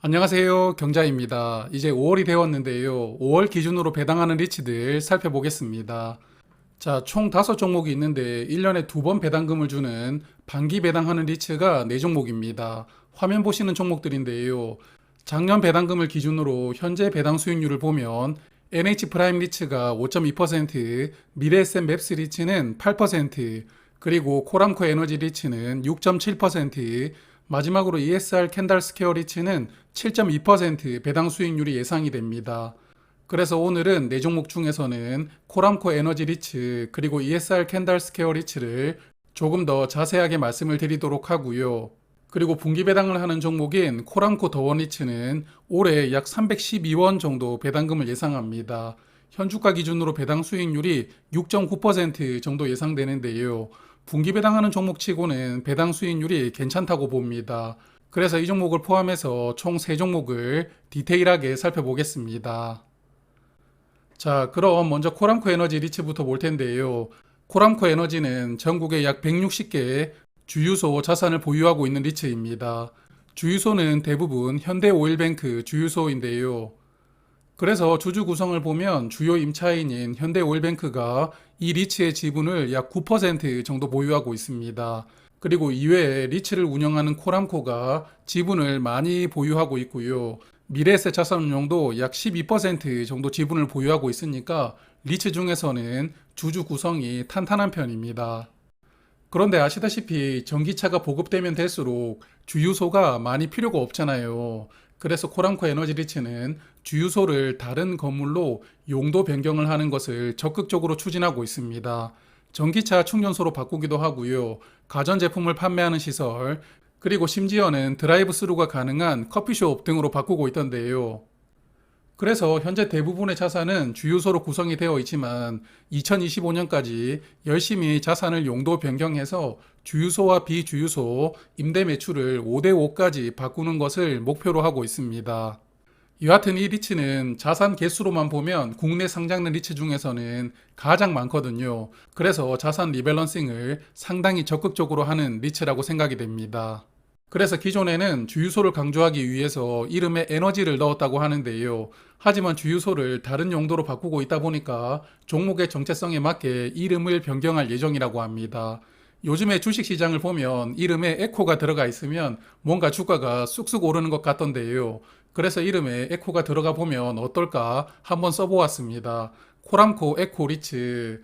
안녕하세요. 경자입니다. 이제 5월이 되었는데요. 5월 기준으로 배당하는 리츠들 살펴보겠습니다. 자, 총 5종목이 있는데 1년에 2번 배당금을 주는 반기 배당하는 리츠가 4종목입니다. 화면 보시는 종목들인데요. 작년 배당금을 기준으로 현재 배당 수익률을 보면 NH 프라임 리츠가 5.2%, 미래에셋 맵스 리츠는 8%, 그리고 코람코 에너지 리츠는 6.7%, 마지막으로 ESR 캔달 스퀘어 리츠는 7.2% 배당 수익률이 예상이 됩니다. 그래서 오늘은 4종목 중에서는 코람코 에너지 리츠 그리고 ESR 캔달 스퀘어 리츠를 조금 더 자세하게 말씀을 드리도록 하고요. 그리고 분기 배당을 하는 종목인 코람코 더원 리츠는 올해 약 312원 정도 배당금을 예상합니다. 현주가 기준으로 배당 수익률이 6.9% 정도 예상되는데요. 분기 배당하는 종목치고는 배당 수익률이 괜찮다고 봅니다. 그래서 이 종목을 포함해서 총 3종목을 디테일하게 살펴보겠습니다. 자, 그럼 먼저 코람코 에너지 리츠부터 볼 텐데요. 코람코 에너지는 전국에 약 160개의 주유소 자산을 보유하고 있는 리츠입니다. 주유소는 대부분 현대오일뱅크 주유소인데요. 그래서 주주 구성을 보면 주요 임차인인 현대오일뱅크가 이 리츠의 지분을 약 9% 정도 보유하고 있습니다. 그리고 이외에 리츠를 운영하는 코람코가 지분을 많이 보유하고 있고요. 미래에셋 자산운용도 약 12% 정도 지분을 보유하고 있으니까 리츠 중에서는 주주 구성이 탄탄한 편입니다. 그런데 아시다시피 전기차가 보급되면 될수록 주유소가 많이 필요가 없잖아요. 그래서 코람코 에너지 리츠는 주유소를 다른 건물로 용도 변경을 하는 것을 적극적으로 추진하고 있습니다. 전기차 충전소로 바꾸기도 하고요. 가전제품을 판매하는 시설, 그리고 심지어는 드라이브 스루가 가능한 커피숍 등으로 바꾸고 있던데요. 그래서 현재 대부분의 자산은 주유소로 구성이 되어 있지만 2025년까지 열심히 자산을 용도 변경해서 주유소와 비주유소 임대 매출을 5대5까지 바꾸는 것을 목표로 하고 있습니다. 여하튼 이 리츠는 자산 개수로만 보면 국내 상장된 리츠 중에서는 가장 많거든요. 그래서 자산 리밸런싱을 상당히 적극적으로 하는 리츠라고 생각이 됩니다. 그래서 기존에는 주유소를 강조하기 위해서 이름에 에너지를 넣었다고 하는데요. 하지만 주유소를 다른 용도로 바꾸고 있다 보니까 종목의 정체성에 맞게 이름을 변경할 예정이라고 합니다. 요즘에 주식시장을 보면 이름에 에코가 들어가 있으면 뭔가 주가가 쑥쑥 오르는 것 같던데요. 그래서 이름에 에코가 들어가 보면 어떨까 한번 써보았습니다. 코람코 에코 리츠.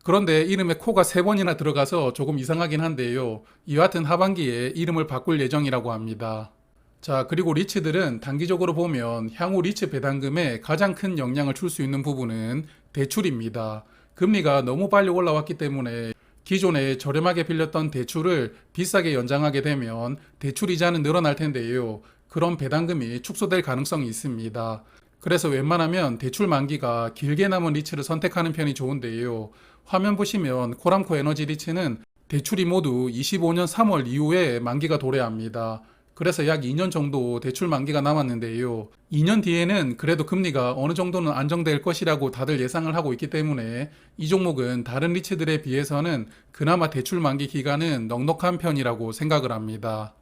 그런데 이름에 코가 3번이나 들어가서 조금 이상하긴 한데요. 이와 같은 하반기에 이름을 바꿀 예정이라고 합니다. 자, 그리고 리츠들은 단기적으로 보면 향후 리츠 배당금에 가장 큰 영향을 줄 수 있는 부분은 대출입니다. 금리가 너무 빨리 올라왔기 때문에 기존에 저렴하게 빌렸던 대출을 비싸게 연장하게 되면 대출 이자는 늘어날 텐데요. 그런 배당금이 축소될 가능성이 있습니다. 그래서 웬만하면 대출 만기가 길게 남은 리츠를 선택하는 편이 좋은데요. 화면 보시면 코람코 에너지 리츠는 대출이 모두 25년 3월 이후에 만기가 도래합니다. 그래서 약 2년 정도 대출 만기가 남았는데요. 2년 뒤에는 그래도 금리가 어느 정도는 안정될 것이라고 다들 예상을 하고 있기 때문에 이 종목은 다른 리츠들에 비해서는 그나마 대출 만기 기간은 넉넉한 편이라고 생각을 합니다.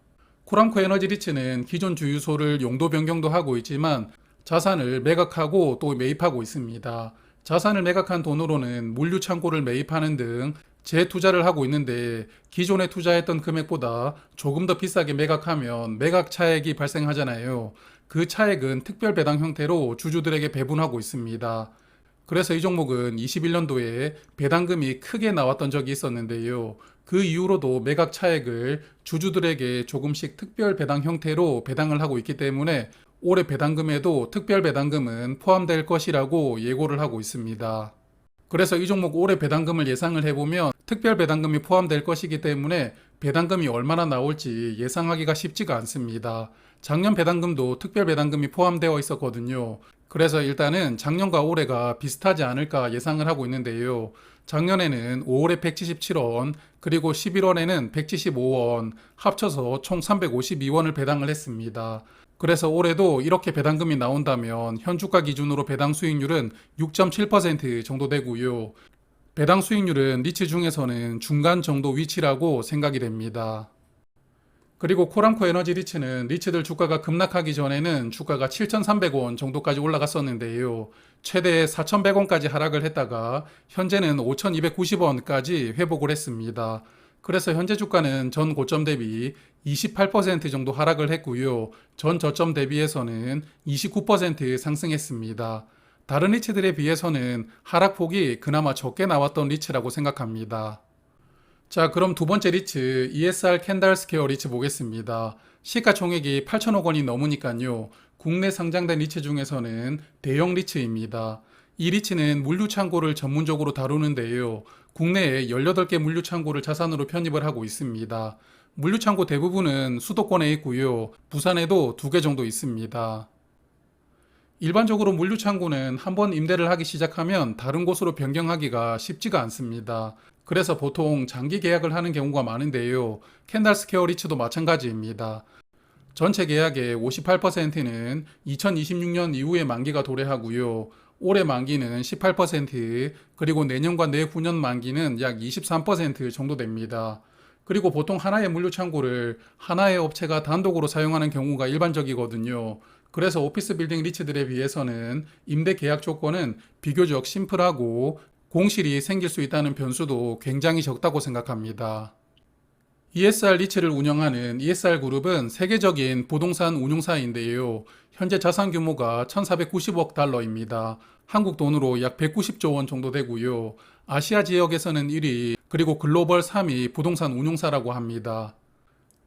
코람코 에너지 리츠는 기존 주유소를 용도 변경도 하고 있지만 자산을 매각하고 또 매입하고 있습니다. 자산을 매각한 돈으로는 물류 창고를 매입하는 등 재투자를 하고 있는데 기존에 투자했던 금액보다 조금 더 비싸게 매각하면 매각 차액이 발생하잖아요. 그 차액은 특별 배당 형태로 주주들에게 배분하고 있습니다. 그래서 이 종목은 21년도에 배당금이 크게 나왔던 적이 있었는데요. 그 이후로도 매각 차액을 주주들에게 조금씩 특별 배당 형태로 배당을 하고 있기 때문에 올해 배당금에도 특별 배당금은 포함될 것이라고 예고를 하고 있습니다. 그래서 이 종목 올해 배당금을 예상을 해보면 특별 배당금이 포함될 것이기 때문에 배당금이 얼마나 나올지 예상하기가 쉽지가 않습니다. 작년 배당금도 특별 배당금이 포함되어 있었거든요. 그래서 일단은 작년과 올해가 비슷하지 않을까 예상을 하고 있는데요. 작년에는 5월에 177원, 그리고 11월에는 175원, 합쳐서 총 352원을 배당을 했습니다. 그래서 올해도 이렇게 배당금이 나온다면 현주가 기준으로 배당 수익률은 6.7% 정도 되고요. 배당 수익률은 리츠 중에서는 중간 정도 위치라고 생각이 됩니다. 그리고 코람코 에너지 리츠는 리츠들 주가가 급락하기 전에는 주가가 7,300원 정도까지 올라갔었는데요. 최대 4,100원까지 하락을 했다가 현재는 5,290원까지 회복을 했습니다. 그래서 현재 주가는 전 고점 대비 28% 정도 하락을 했고요. 전 저점 대비해서는 29% 상승했습니다. 다른 리츠들에 비해서는 하락폭이 그나마 적게 나왔던 리츠라고 생각합니다. 자, 그럼 두 번째 리츠 ESR 캔달 스퀘어 리츠 보겠습니다. 시가총액이 8천억 원이 넘으니까요. 국내 상장된 리츠 중에서는 대형 리츠입니다. 이 리츠는 물류 창고를 전문적으로 다루는데요. 국내에 18개 물류 창고를 자산으로 편입을 하고 있습니다. 물류 창고 대부분은 수도권에 있고요. 부산에도 2개 정도 있습니다. 일반적으로 물류 창고는 한번 임대를 하기 시작하면 다른 곳으로 변경하기가 쉽지가 않습니다. 그래서 보통 장기 계약을 하는 경우가 많은데요. 캔달 스퀘어 리츠도 마찬가지입니다. 전체 계약의 58%는 2026년 이후에 만기가 도래하고요. 올해 만기는 18%, 그리고 내년과 내후년 만기는 약 23% 정도 됩니다. 그리고 보통 하나의 물류 창고를 하나의 업체가 단독으로 사용하는 경우가 일반적이거든요. 그래서 오피스 빌딩 리츠들에 비해서는 임대 계약 조건은 비교적 심플하고 공실이 생길 수 있다는 변수도 굉장히 적다고 생각합니다. ESR 리츠를 운영하는 ESR 그룹은 세계적인 부동산 운용사인데요. 현재 자산 규모가 1,490억 달러입니다. 한국 돈으로 약 190조 원 정도 되고요. 아시아 지역에서는 1위, 그리고 글로벌 3위 부동산 운용사라고 합니다.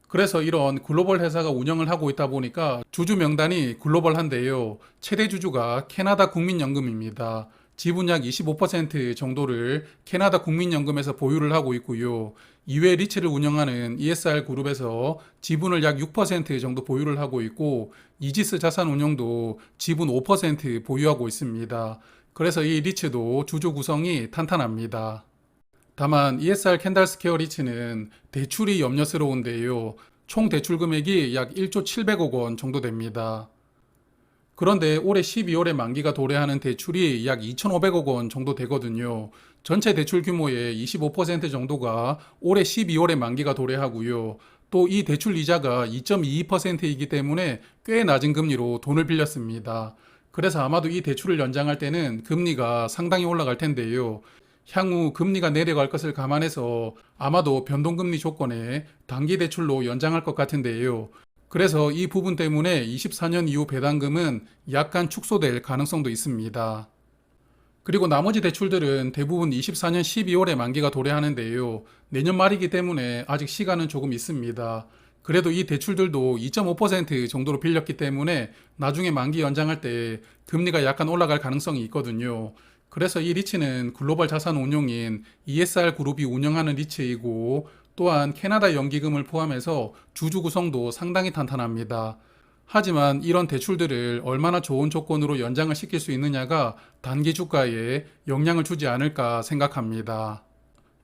그래서 이런 글로벌 회사가 운영을 하고 있다 보니까 주주 명단이 글로벌한데요. 최대 주주가 캐나다 국민연금입니다. 지분 약 25% 정도를 캐나다 국민연금에서 보유를 하고 있고요. 이외 리츠를 운영하는 ESR 그룹에서 지분을 약 6% 정도 보유를 하고 있고, 이지스 자산운용도 지분 5% 보유하고 있습니다. 그래서 이 리츠도 주주 구성이 탄탄합니다. 다만 ESR 캔달 스퀘어 리츠는 대출이 염려스러운데요. 총 대출 금액이 약 1조 700억 원 정도 됩니다. 그런데 올해 12월에 만기가 도래하는 대출이 약 2,500억 원 정도 되거든요. 전체 대출 규모의 25% 정도가 올해 12월에 만기가 도래하고요. 또 이 대출 이자가 2.22%이기 때문에 꽤 낮은 금리로 돈을 빌렸습니다. 그래서 아마도 이 대출을 연장할 때는 금리가 상당히 올라갈 텐데요. 향후 금리가 내려갈 것을 감안해서 아마도 변동금리 조건에 단기 대출로 연장할 것 같은데요. 그래서 이 부분 때문에 24년 이후 배당금은 약간 축소될 가능성도 있습니다. 그리고 나머지 대출들은 대부분 24년 12월에 만기가 도래하는데요. 내년 말이기 때문에 아직 시간은 조금 있습니다. 그래도 이 대출들도 2.5% 정도로 빌렸기 때문에 나중에 만기 연장할 때 금리가 약간 올라갈 가능성이 있거든요. 그래서 이 리츠는 글로벌 자산 운용인 ESR 그룹이 운영하는 리츠이고, 또한 캐나다 연기금을 포함해서 주주 구성도 상당히 탄탄합니다. 하지만 이런 대출들을 얼마나 좋은 조건으로 연장을 시킬 수 있느냐가 단기 주가에 영향을 주지 않을까 생각합니다.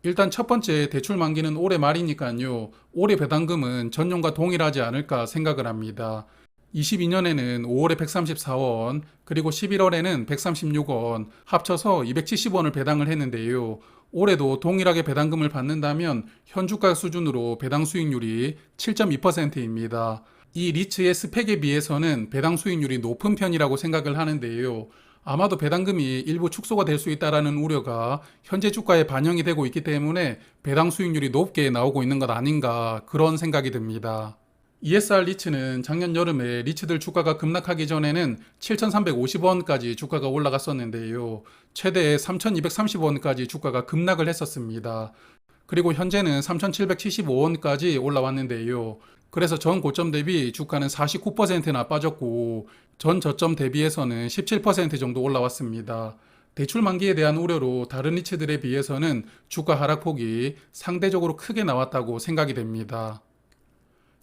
일단 첫 번째 대출 만기는 올해 말이니까요. 올해 배당금은 전년과 동일하지 않을까 생각을 합니다. 22년에는 5월에 134원, 그리고 11월에는 136원, 합쳐서 270원을 배당을 했는데요. 올해도 동일하게 배당금을 받는다면 현주가 수준으로 배당 수익률이 7.2%입니다. 이 리츠의 스펙에 비해서는 배당 수익률이 높은 편이라고 생각을 하는데요. 아마도 배당금이 일부 축소가 될 수 있다는 우려가 현재 주가에 반영이 되고 있기 때문에 배당 수익률이 높게 나오고 있는 것 아닌가, 그런 생각이 듭니다. ESR 리츠는 작년 여름에 리츠들 주가가 급락하기 전에는 7,350원까지 주가가 올라갔었는데요. 최대 3,230원까지 주가가 급락을 했었습니다. 그리고 현재는 3,775원까지 올라왔는데요. 그래서 전 고점 대비 주가는 49%나 빠졌고, 전 저점 대비해서는 17% 정도 올라왔습니다. 대출 만기에 대한 우려로 다른 리츠들에 비해서는 주가 하락폭이 상대적으로 크게 나왔다고 생각이 됩니다.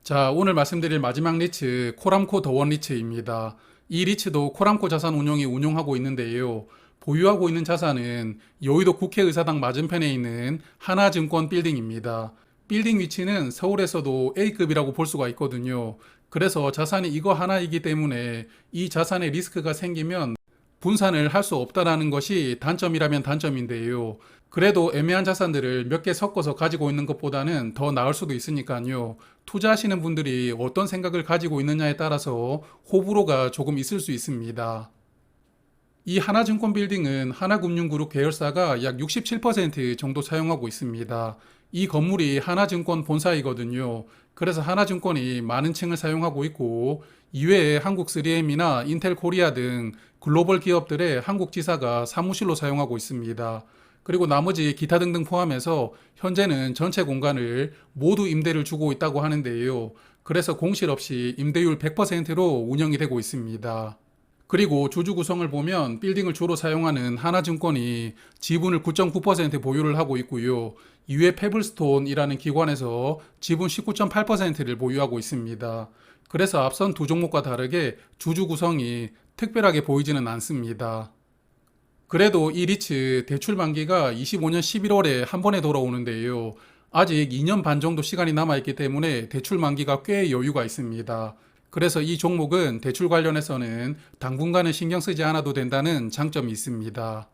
자, 오늘 말씀드릴 마지막 리츠, 코람코 더원 리츠입니다. 이 리츠도 코람코 자산운용이 운용하고 있는데요. 보유하고 있는 자산은 여의도 국회의사당 맞은편에 있는 하나증권 빌딩입니다. 빌딩 위치는 서울에서도 A급이라고 볼 수가 있거든요. 그래서 자산이 이거 하나이기 때문에 이 자산에 리스크가 생기면 분산을 할 수 없다라는 것이 단점이라면 단점인데요. 그래도 애매한 자산들을 몇 개 섞어서 가지고 있는 것보다는 더 나을 수도 있으니까요. 투자하시는 분들이 어떤 생각을 가지고 있느냐에 따라서 호불호가 조금 있을 수 있습니다. 이 하나증권 빌딩은 하나금융그룹 계열사가 약 67% 정도 사용하고 있습니다. 이 건물이 하나증권 본사이거든요. 그래서 하나증권이 많은 층을 사용하고 있고, 이외에 한국 3M이나 인텔 코리아 등 글로벌 기업들의 한국 지사가 사무실로 사용하고 있습니다. 그리고 나머지 기타 등등 포함해서 현재는 전체 공간을 모두 임대를 주고 있다고 하는데요. 그래서 공실 없이 임대율 100%로 운영이 되고 있습니다. 그리고 주주 구성을 보면 빌딩을 주로 사용하는 하나증권이 지분을 9.9% 보유를 하고 있고요. 이외 페블스톤이라는 기관에서 지분 19.8%를 보유하고 있습니다. 그래서 앞선 두 종목과 다르게 주주 구성이 특별하게 보이지는 않습니다. 그래도 이 리츠 대출 만기가 25년 11월에 한 번에 돌아오는데요. 아직 2년 반 정도 시간이 남아있기 때문에 대출 만기가 꽤 여유가 있습니다. 그래서 이 종목은 대출 관련해서는 당분간은 신경 쓰지 않아도 된다는 장점이 있습니다.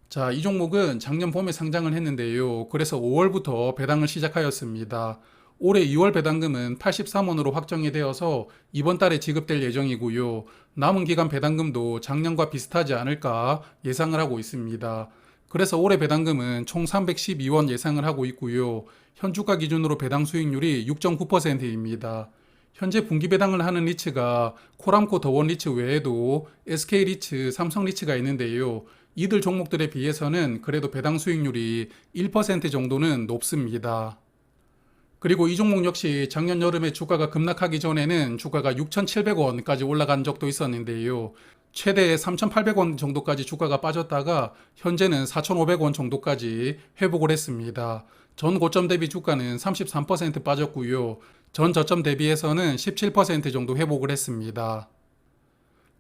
자, 이 종목은 작년 봄에 상장을 했는데요. 그래서 5월부터 배당을 시작하였습니다. 올해 2월 배당금은 83원으로 확정이 되어서 이번 달에 지급될 예정이고요. 남은 기간 배당금도 작년과 비슷하지 않을까 예상을 하고 있습니다. 그래서 올해 배당금은 총 312원 예상을 하고 있고요. 현주가 기준으로 배당 수익률이 6.9%입니다. 현재 분기 배당을 하는 리츠가 코람코 더원 리츠 외에도 SK 리츠, 삼성 리츠가 있는데요. 이들 종목들에 비해서는 그래도 배당 수익률이 1% 정도는 높습니다. 그리고 이 종목 역시 작년 여름에 주가가 급락하기 전에는 주가가 6,700원까지 올라간 적도 있었는데요. 최대 3,800원 정도까지 주가가 빠졌다가 현재는 4,500원 정도까지 회복을 했습니다. 전 고점 대비 주가는 33% 빠졌고요. 전 저점 대비해서는 17% 정도 회복을 했습니다.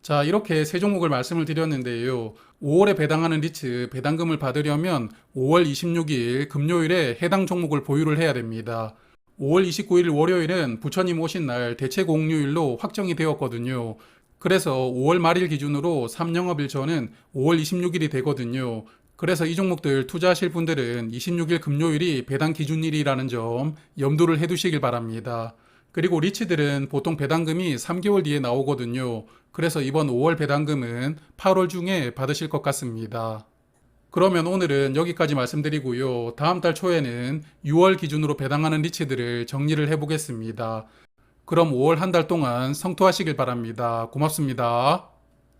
자, 이렇게 세 종목을 말씀을 드렸는데요. 5월에 배당하는 리츠 배당금을 받으려면 5월 26일 금요일에 해당 종목을 보유를 해야 됩니다. 5월 29일 월요일은 부처님 오신 날 대체 공휴일로 확정이 되었거든요. 그래서 5월 말일 기준으로 3영업일 전은 5월 26일이 되거든요. 그래서 이 종목들 투자하실 분들은 26일 금요일이 배당 기준일이라는 점 염두를 해두시길 바랍니다. 그리고 리츠들은 보통 배당금이 3개월 뒤에 나오거든요. 그래서 이번 5월 배당금은 8월 중에 받으실 것 같습니다. 그러면 오늘은 여기까지 말씀드리고요. 다음 달 초에는 6월 기준으로 배당하는 리츠들을 정리를 해보겠습니다. 그럼 5월 한 달 동안 성투하시길 바랍니다. 고맙습니다.